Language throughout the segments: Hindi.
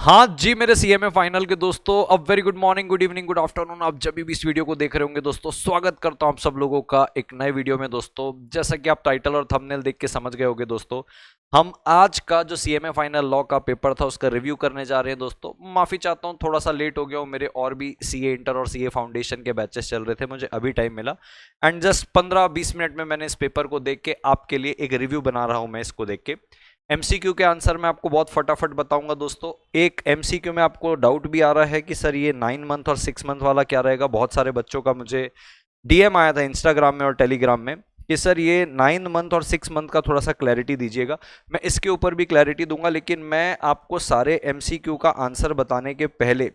हाँ जी मेरे सीएमए फाइनल के दोस्तों, अब very good morning, good evening, good afternoon. आप जब भी इस वीडियो को देख रहे होंगे दोस्तों, स्वागत करता हूं आप सब लोगों का एक नए वीडियो में। दोस्तों जैसा कि आप टाइटल और थंबनेल देख के समझ गए होंगे दोस्तों, हम आज का जो सीएमए फाइनल लॉ का पेपर था उसका रिव्यू करने जा रहे हैं। दोस्तों माफी चाहता हूँ, थोड़ा सा लेट हो गया हूँ। मेरे और भी सीए इंटर और सीए फाउंडेशन के बैचेस चल रहे थे, मुझे अभी टाइम मिला एंड जस्ट 15-20 मिनट में मैंने इस पेपर को देख के आपके लिए एक रिव्यू बना रहा हूँ मैं इसको देख के। एमसीक्यू के आंसर मैं आपको बहुत फटाफट बताऊंगा दोस्तों। एक एमसीक्यू में आपको डाउट भी आ रहा है कि सर ये 9 मंथ और 6 मंथ वाला क्या रहेगा। बहुत सारे बच्चों का मुझे डीएम आया था इंस्टाग्राम में और टेलीग्राम में कि सर ये 9 मंथ और 6 मंथ का थोड़ा सा क्लैरिटी दीजिएगा। मैं इसके ऊपर भी क्लैरिटी दूंगा, लेकिन मैं आपको सारे एमसीक्यू का आंसर बताने के पहले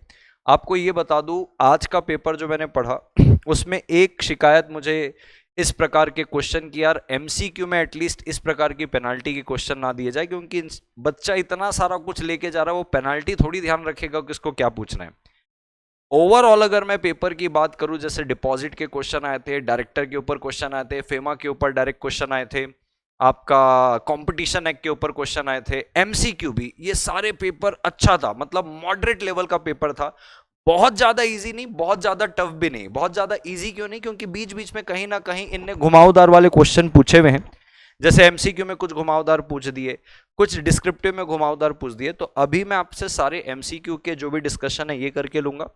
आपको ये बता दूं, आज का पेपर जो मैंने पढ़ा उसमें एक शिकायत मुझे इस प्रकार के क्वेश्चन की, यार एमसीक्यू में एटलीस्ट इस प्रकार की पेनाल्टी के क्वेश्चन ना दिए जाए, क्योंकि बच्चा इतना सारा कुछ लेके जा रहा है, वो पेनाल्टी थोड़ी ध्यान रखेगा कि इसको क्या पूछना है। ओवरऑल अगर मैं पेपर की बात करूं, जैसे डिपॉजिट के क्वेश्चन आए थे, डायरेक्टर के ऊपर क्वेश्चन आए थे, फेमा के ऊपर डायरेक्ट क्वेश्चन आए थे, आपका कंपटीशन एक्ट के ऊपर क्वेश्चन आए थे, एमसीक्यू भी, ये सारे पेपर अच्छा था, मतलब मॉडरेट लेवल का पेपर था। बहुत ज्यादा इजी नहीं, बहुत ज्यादा टफ भी नहीं। बहुत ज्यादा इजी क्यों नहीं? क्योंकि बीच बीच में कहीं ना कहीं इनने घुमावदार वाले क्वेश्चन पूछे हुए हैं। जैसे एमसीक्यू में कुछ घुमावदार पूछ दिए, कुछ डिस्क्रिप्टिव में घुमावदार पूछ दिए। तो अभी मैं आपसे सारे एमसीक्यू के जो भी डिस्कशन है ये करके लूंगा।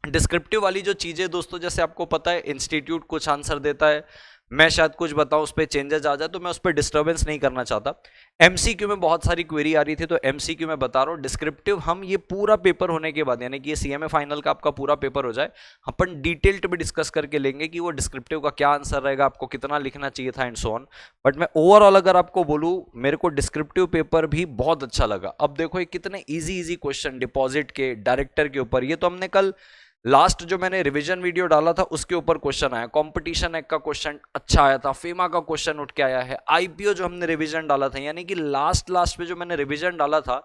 डिस्क्रिप्टिव वाली जो चीजें दोस्तों, जैसे आपको पता है इंस्टीट्यूट कुछ आंसर देता है, मैं शायद कुछ बताऊं, उस पर चेंजेस आ जाए, तो मैं उस पर डिस्टर्बेंस नहीं करना चाहता। एमसीक्यू में बहुत सारी क्वेरी आ रही थी, तो एमसीक्यू में बता रहा हूं। डिस्क्रिप्टिव हम ये पूरा पेपर होने के बाद, यानी कि ये सीएमए फाइनल का आपका पूरा पेपर हो जाए, अपन डिटेल्ड भी डिस्कस करके लेंगे कि वो डिस्क्रिप्टिव का क्या आंसर रहेगा, आपको कितना लिखना चाहिए था एंड सो ऑन। बट मैं ओवरऑल अगर आपको बोलूं, मेरे को डिस्क्रिप्टिव पेपर भी बहुत अच्छा लगा। अब देखो ये कितने इजी इजी क्वेश्चन डिपॉजिट के, डायरेक्टर के ऊपर, ये तो हमने कल लास्ट जो मैंने रिवीजन वीडियो डाला था उसके ऊपर क्वेश्चन आया। कंपटीशन एक्ट का क्वेश्चन अच्छा आया था, फेमा का क्वेश्चन उठ के आया है, आईपीओ जो हमने रिवीजन डाला था, यानी कि लास्ट लास्ट पे जो मैंने रिवीजन डाला था,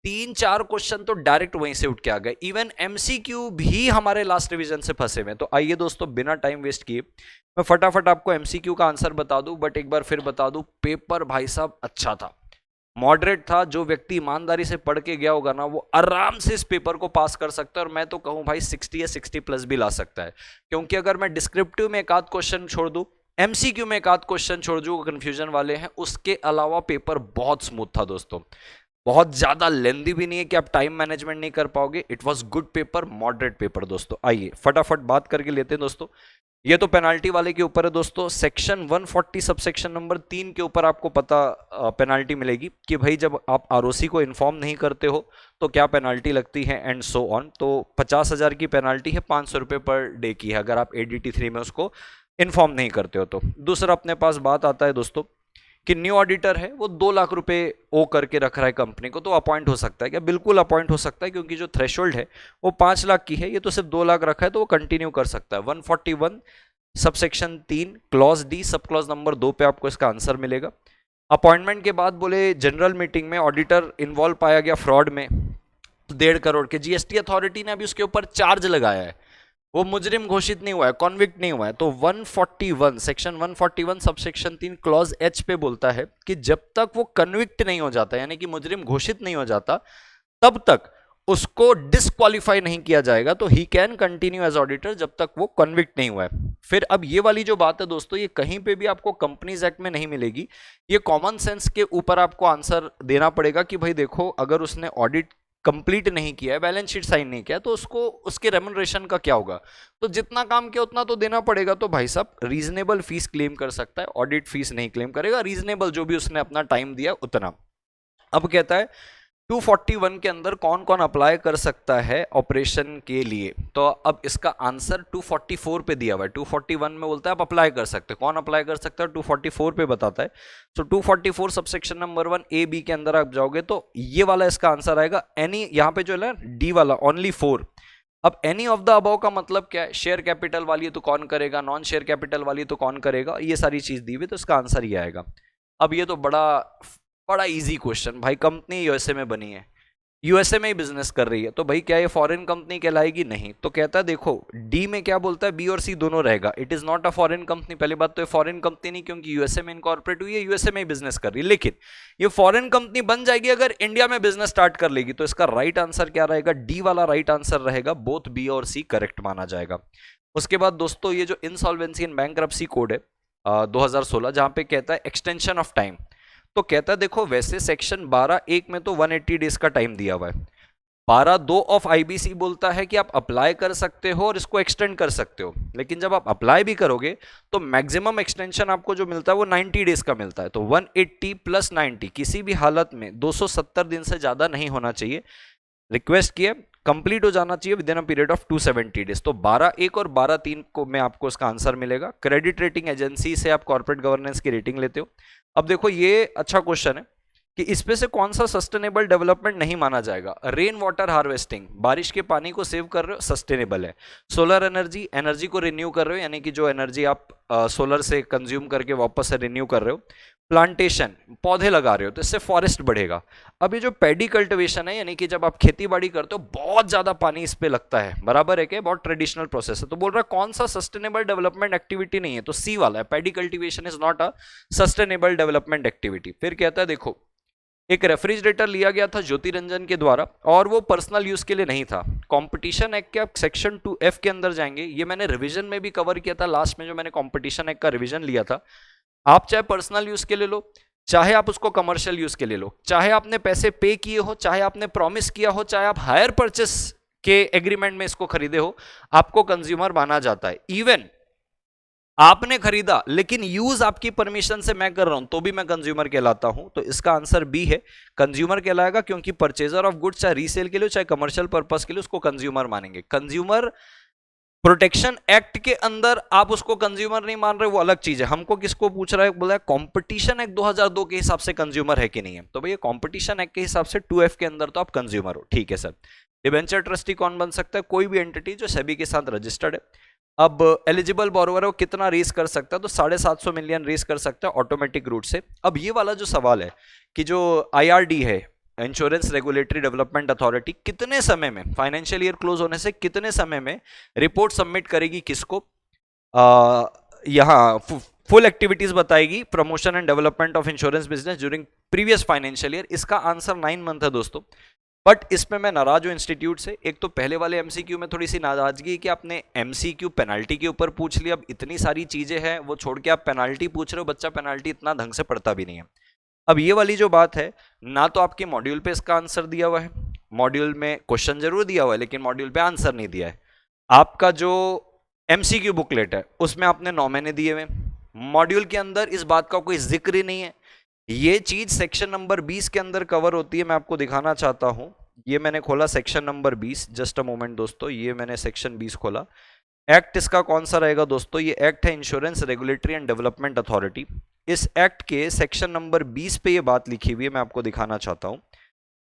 3-4 क्वेश्चन तो डायरेक्ट वहीं से उठ के आ गए। इवन एमसीक्यू भी हमारे लास्ट रिवीजन से फंसे हुए। तो आइए दोस्तों, बिना टाइम वेस्ट किए मैं फटाफट आपको एमसीक्यू का आंसर बता दूं। बट एक बार फिर बता दूं, पेपर भाई साहब अच्छा था, मॉडरेट था। जो व्यक्ति ईमानदारी से पढ़ के गया होगा ना, वो आराम से इस पेपर को पास कर सकता है। और मैं तो कहूं भाई 60 या 60+ भी ला सकता है। क्योंकि अगर मैं डिस्क्रिप्टिव में एक आध क्वेश्चन छोड़ दूं, एमसीक्यू में एक आध क्वेश्चन छोड़ दूं कंफ्यूजन वाले हैं, उसके अलावा पेपर बहुत स्मूथ था दोस्तों। बहुत ज्यादा लेंदी भी नहीं है कि आप टाइम मैनेजमेंट नहीं कर पाओगे। It was good paper, moderate paper दोस्तों। आइए फटाफट बात करके लेते हैं दोस्तों। ये तो पेनाल्टी वाले के ऊपर है दोस्तों। सेक्शन 140 सबसेक्शन नंबर 3 के ऊपर आपको पता पेनाल्टी मिलेगी कि भाई जब आप आरओसी को इन्फॉर्म नहीं करते हो तो क्या पेनाल्टी लगती है एंड सो ऑन। तो 50,000 की पेनाल्टी है, 500 रुपये पर डे की है अगर आप एडीटी 3 में उसको इन्फॉर्म नहीं करते हो तो। दूसरा अपने पास बात आता है दोस्तों कि न्यू ऑडिटर है, वो 2 लाख रुपए ओ करके रख रहा है कंपनी को, तो अपॉइंट हो सकता है क्या? बिल्कुल अपॉइंट हो सकता है, क्योंकि जो थ्रेशोल्ड है वो 5 लाख की है, ये तो सिर्फ 2 लाख रखा है, तो वो कंटिन्यू कर सकता है। 141 subsection 3 clause D sub clause number 2 पे आपको इसका आंसर मिलेगा। अपॉइंटमेंट के बाद बोले जनरल मीटिंग में ऑडिटर इन्वॉल्व पाया गया फ्रॉड में, 1.5 करोड़ के, जीएसटी अथॉरिटी ने अभी उसके ऊपर चार्ज लगाया है, वो मुजरिम घोषित नहीं हुआ है, कॉन्विक्ट नहीं हुआ है। तो 141 सेक्शन 141 सबसेक्शन 3 क्लॉज एच पे बोलता है कि जब तक वो कन्विक्ट नहीं हो जाता, यानी कि मुजरिम घोषित नहीं हो जाता, तब तक उसको डिस्क्वालीफाई नहीं किया जाएगा। तो he can continue as auditor जब तक वो कन्विक्ट नहीं हुआ है। फिर अब ये वाली जो बात है दोस्तों, ये कहीं पे भी आपको कंपनीज एक्ट में नहीं मिलेगी। ये कॉमन सेंस के ऊपर आपको आंसर देना पड़ेगा कि भाई देखो, अगर उसने ऑडिट कंप्लीट नहीं किया है, बैलेंस शीट साइन नहीं किया, तो उसको उसके रेम्युनरेशन का क्या होगा? तो जितना काम किया उतना तो देना पड़ेगा। तो भाई साहब रीजनेबल फीस क्लेम कर सकता है, ऑडिट फीस नहीं क्लेम करेगा, रीजनेबल जो भी उसने अपना टाइम दिया उतना। अब कहता है 241 के अंदर कौन कौन अप्लाई कर सकता है ऑपरेशन के लिए। तो अब इसका आंसर 244 पे दिया हुआ है। 241 में बोलता है आप अप्लाई कर सकते हो, कौन अप्लाई कर सकता है 244 पे बताता है। सो 244 सबसेक्शन नंबर 1 ए बी के अंदर आप जाओगे तो ये वाला इसका आंसर आएगा। एनी, यहाँ पे जो है डी वाला ओनली 4। अब एनी ऑफ द अबव का मतलब क्या है? शेयर कैपिटल वाली है तो कौन करेगा, नॉन शेयर कैपिटल वाली है तो कौन करेगा, ये सारी चीज दी हुई, तो इसका आंसर ये आएगा। अब ये तो बड़ा बड़ा इजी क्वेश्चन, भाई कंपनी यूएसए में बनी है, यूएसए में ही बिजनेस कर रही है, तो भाई क्या ये फॉरेन कंपनी कहलाएगी? नहीं। तो कहता है देखो डी में क्या बोलता है, बी और सी दोनों रहेगा, it is not a foreign company. पहली बात तो ये फॉरेन कंपनी नहीं, क्योंकि यूएसए में इनकॉर्पोरेट हुई है, यूएसए में ही बिजनेस कर रही है। लेकिन ये फॉरेन कंपनी बन जाएगी अगर इंडिया में बिजनेस स्टार्ट कर लेगी। तो इसका राइट आंसर क्या रहेगा? डी वाला राइट आंसर रहेगा। बोथ बी और सी करेक्ट माना जाएगा। उसके बाद दोस्तों ये जो इंसॉल्वेंसी एंड बैंक्रप्सी कोड है 2016, जहां पे कहता है एक्सटेंशन ऑफ टाइम, तो कहता है देखो वैसे सेक्शन 12(1) में तो 180 डेज का टाइम दिया हुआ है। 12(2) ऑफ आईबीसी बोलता है कि आप अप्लाई कर सकते हो और इसको एक्सटेंड कर सकते हो, लेकिन जब आप अप्लाई भी करोगे तो मैक्सिमम एक्सटेंशन आपको जो मिलता है वो 90 डेज का मिलता है। तो 180 प्लस 90 किसी भी हालत में 270 दिन से ज्यादा नहीं होना चाहिए। रिक्वेस्ट किए, कंप्लीट हो जाना चाहिए with in a period of 270 days. तो 12(1) और 12(3) को में आपको इसका आंसर मिलेगा। क्रेडिट रेटिंग एजेंसी से आप कॉर्पोरेट गवर्नेंस की रेटिंग लेते हो। अब देखो ये अच्छा क्वेश्चन है कि इसमें से कौन सा सस्टेनेबल डेवलपमेंट नहीं माना जाएगा। रेन वाटर हार्वेस्टिंग, बारिश के पानी को सेव कर रहे हो, सस्टेनेबल है। सोलर एनर्जी, एनर्जी को रिन्यू कर रहे हो, यानी कि जो एनर्जी आप सोलर से कंज्यूम करके वापस से रिन्यू कर रहे हो। प्लांटेशन, पौधे लगा रहे हो तो इससे फॉरेस्ट बढ़ेगा। अब ये जो पैडी कल्टिवेशन है, यानी कि जब आप खेती बाड़ी करते हो बहुत ज्यादा पानी इस पे लगता है, बराबर है कि बहुत ट्रेडिशनल प्रोसेस है। तो बोल रहा है कौन सा सस्टेनेबल डेवलपमेंट एक्टिविटी नहीं है, तो सी वाला है, paddy cultivation is not a sustainable development activity. फिर कहता है देखो एक रेफ्रिजरेटर लिया गया था ज्योति रंजन के द्वारा और वो पर्सनल यूज के लिए नहीं था। कंपटीशन एक्ट के आप सेक्शन 2F के अंदर जाएंगे, ये मैंने रिवीजन में भी कवर किया था लास्ट में, जो मैंने कंपटीशन एक्ट का रिवीजन लिया था। आप चाहे पर्सनल यूज के लिए लो, चाहे आप उसको कमर्शियल यूज के लिए लो, चाहे आपने पैसे पे किए हो, चाहे आपने प्रॉमिस किया हो, चाहे आप हायर परचेस के एग्रीमेंट में इसको खरीदे हो, आपको कंज्यूमर माना जाता है। इवन आपने खरीदा लेकिन यूज आपकी परमिशन से मैं कर रहा हूं तो भी मैं कंज्यूमर कहलाता हूं। तो इसका आंसर बी है, कंज्यूमर कहलाएगा, क्योंकि परचेजर ऑफ गुड्स चाहे रीसेल के लिए चाहे कमर्शियल पर्पस के लिए उसको कंज्यूमर मानेंगे। कंज्यूमर प्रोटेक्शन एक्ट के अंदर आप उसको कंज्यूमर नहीं मान रहे, वो अलग चीज है। हमको किसको पूछ रहा है, बोला है कॉम्पिटिशन एक्ट 2002 के हिसाब से कंज्यूमर है कि नहीं है। तो भैया कॉम्पिटिशन एक्ट के हिसाब से 2F के अंदर तो आप कंज्यूमर हो, ठीक है सर। डिबेंचर ट्रस्टी कौन बन सकता है? कोई भी एंटिटी जो सेबी के साथ रजिस्टर्ड है। अब एलिजिबल बोरोवर है वो कितना रेस कर सकता है, तो 750 मिलियन रेस कर सकता है ऑटोमेटिक रूट से। अब ये वाला जो सवाल है कि जो IRD है, इंश्योरेंस रेगुलेटरी डेवलपमेंट अथॉरिटी, कितने समय में, फाइनेंशियल ईयर क्लोज होने से कितने समय में रिपोर्ट सबमिट करेगी किसको? यहाँ फुल एक्टिविटीज बताएगी, promotion and development of insurance business during previous financial year. इसका आंसर 9 मंथ है दोस्तों। बट इसमें मैं नाराज हूं इंस्टीट्यूट से। एक तो पहले वाले एमसीक्यू में थोड़ी सी नाराजगी कि आपने एमसीक्यू पेनाल्टी के ऊपर पूछ लिया। अब इतनी सारी चीजें हैं वो छोड़ के आप पेनाल्टी पूछ रहे हो, बच्चा पेनाल्टी इतना ढंग से पढ़ता भी नहीं है। अब ये वाली जो बात है, ना तो आपके मॉड्यूल पे इसका आंसर दिया हुआ है, मॉड्यूल में क्वेश्चन जरूर दिया हुआ है लेकिन मॉड्यूल पे आंसर नहीं दिया है। आपका जो एमसीक्यू बुकलेट है उसमें आपने 9 महीने दिए हुए, मॉड्यूल के अंदर इस बात का कोई जिक्र ही नहीं है। ये चीज सेक्शन नंबर 20 के अंदर कवर होती है। मैं आपको दिखाना चाहता हूं, ये मैंने खोला section number 20, just a moment दोस्तों, ये मैंने सेक्शन 20 खोला। एक्ट इसका कौन सा रहेगा दोस्तों? ये एक्ट है insurance regulatory and development authority. इस एक्ट के सेक्शन नंबर 20 पे ये बात लिखी हुई है, मैं आपको दिखाना चाहता हूं।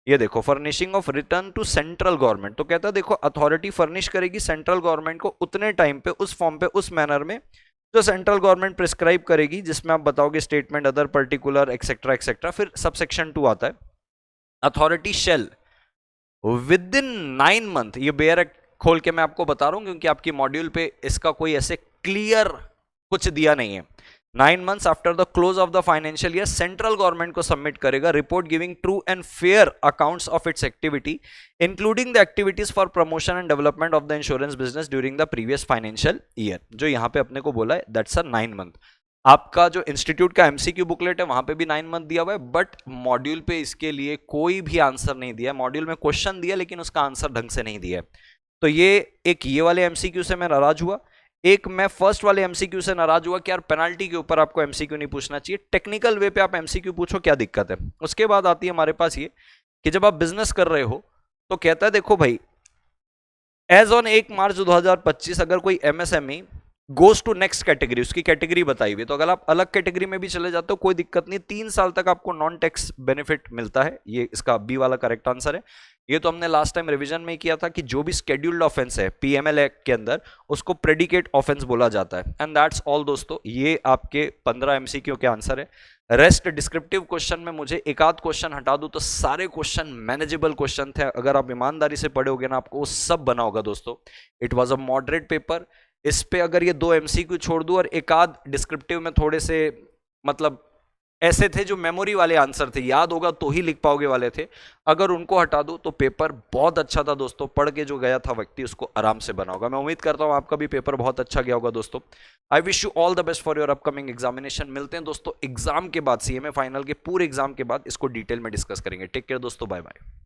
ये देखो, furnishing of return to central government. तो कहता है देखो अथॉरिटी फर्निश करेगी सेंट्रल गवर्नमेंट को उतने टाइम पे, उस फॉर्म पे, उस मैनर में जो सेंट्रल गवर्नमेंट प्रिस्क्राइब करेगी, जिसमें आप बताओगे statement other particular etcetera etcetera. फिर सबसेक्शन 2 आता है, authority shall within 9 month, ये बेयर एक्ट खोल के मैं आपको बता रहा हूं क्योंकि आपकी मॉड्यूल पे इसका कोई ऐसे क्लियर कुछ दिया नहीं है। 9 months after the close of the financial year central government को सबमिट करेगा report giving true and fair accounts of its activity including the activities for promotion and development of the insurance business during the previous financial year. जो यहाँ पे अपने को बोला है दैट्स अ 9 month। आपका जो इंस्टीट्यूट का एमसीक्यू बुकलेट है वहां पे भी 9 मंथ दिया हुआ है, बट मॉड्यूल पे इसके लिए कोई भी आंसर नहीं दिया। मॉड्यूल में क्वेश्चन दिया लेकिन उसका आंसर ढंग से नहीं दिया। तो ये वाले एमसीक्यू से मैं नाराज हुआ। एक मैं फर्स्ट वाले एमसीक्यू से नाराज हुआ कि यार पेनाल्टी के ऊपर आपको एमसीक्यू नहीं पूछना चाहिए, टेक्निकल वे पे आप एमसीक्यू पूछो, क्या दिक्कत है। उसके बाद आती है हमारे पास ये कि जब आप बिजनेस कर रहे हो तो कहता है देखो भाई, एज ऑन 1 मार्च 2025 अगर कोई MSME goes to next category, उसकी कैटेगरी बताई हुई, तो अगर आप अलग कैटेगरी में भी चले जाते हो कोई दिक्कत नहीं, 3 साल तक आपको नॉन टैक्स बेनिफिट मिलता है। ये इसका बी वाला करेक्ट आंसर है। ये तो हमने लास्ट टाइम रिवीजन में ही किया था कि जो भी स्केड्यूल्ड ऑफेंस है पीएमएल एक्ट के अंदर उसको प्रेडिकेट ऑफेंस बोला जाता है। एंड दैट्स ऑल दोस्तों, ये आपके 15 एमसीक्यू के आंसर है। रेस्ट डिस्क्रिप्टिव क्वेश्चन में मुझे एक आध क्वेश्चन हटा दूं तो सारे क्वेश्चन मैनेजेबल क्वेश्चन थे। अगर आप ईमानदारी से पढ़े होगे ना, आपको वो सब बना होगा दोस्तों। It was a moderate paper. इस पे अगर ये 2 एमसीक्यू छोड़ दूं और एक आध डिस्क्रिप्टिव में थोड़े से मतलब ऐसे थे जो मेमोरी वाले आंसर थे, याद होगा तो ही लिख पाओगे वाले थे, अगर उनको हटा दूं तो पेपर बहुत अच्छा था दोस्तों। पढ़ के जो गया था व्यक्ति उसको आराम से बना होगा। मैं उम्मीद करता हूं आपका भी पेपर बहुत अच्छा गया होगा दोस्तों। I wish you all the best for your upcoming examination. मिलते हैं दोस्तों एग्जाम के बाद, सीएमए फाइनल के पूरे एग्जाम के बाद इसको डिटेल में डिस्कस करेंगे। टेक केयर दोस्तों, बाय बाय।